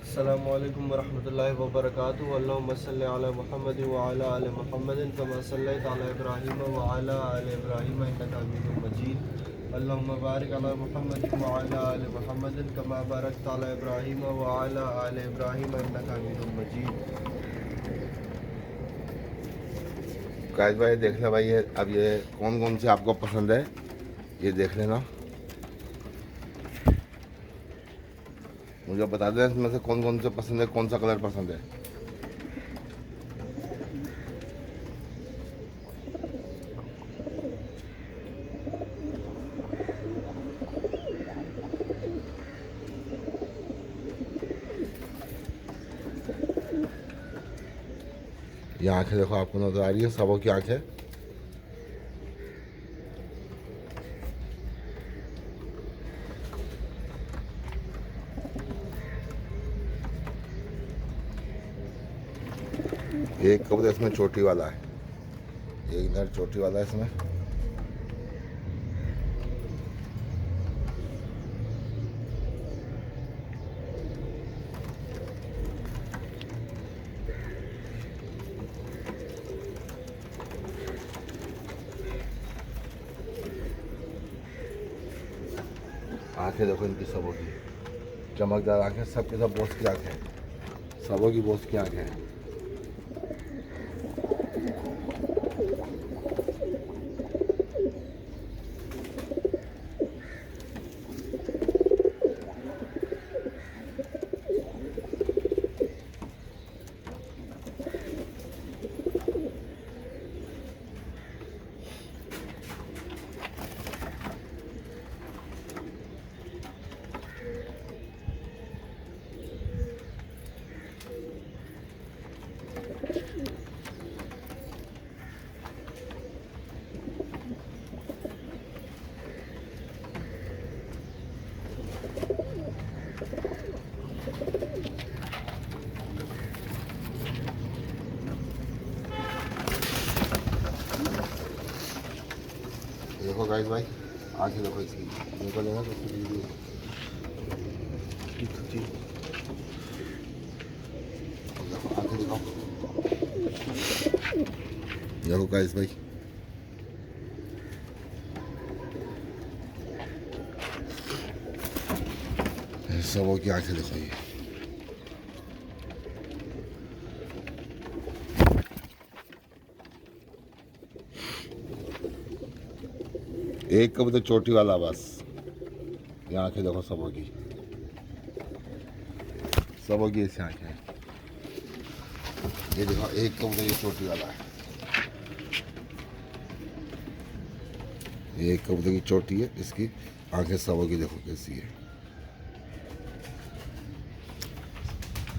अस्सलामुअलैकुम वरहमतुल्लाहि वबरकातुहू। अल्लाहुम्मा सल्लि अला मुहम्मद व अला आलि मुहम्मद कमा सल्लैता अला इब्राहीम व अला आलि इब्राहीम इन्नका हमीदुम मजीद। अल्लाहुम्मा बारिक अला मुहम्मद व अला आलि मुहम्मद कमा बारकता अला इब्राहीम व अला आलि इब्राहीम इन्नका हमीदुम मजीद। कायद भाई देख ले भाई, ये अब ये कौन कौन से आपको पसंद है ये देख लेना, मुझे बता देना इसमें से कौन कौन से पसंद है, कौन सा कलर पसंद है। ये आंखें देखो, आपको नजर आ रही है सबों की आंखें। एक कबूतर इसमें चोटी वाला है, एक इधर चोटी वाला है इसमें। आंखें देखो इनकी सबों की, चमकदार आंखें, सबके सब बोस की आंखें, सबों की बोस की आंखें। देखो गाइस भाई, आंखें देखो इसकी, देखो लेना तो देखो आंखें दिखाओ, देखो गाइस भाई। सबों की आंखें देखो ये। एक कबूतर चोटी वाला बस, ये आंखें देखो सबों की, सबों की ऐसी आंखें। ये देखो एक कबूतर ये चोटी वाला है, ये एक कबूतर की चोटी है, इसकी आंखें सबों की देखो कैसी है।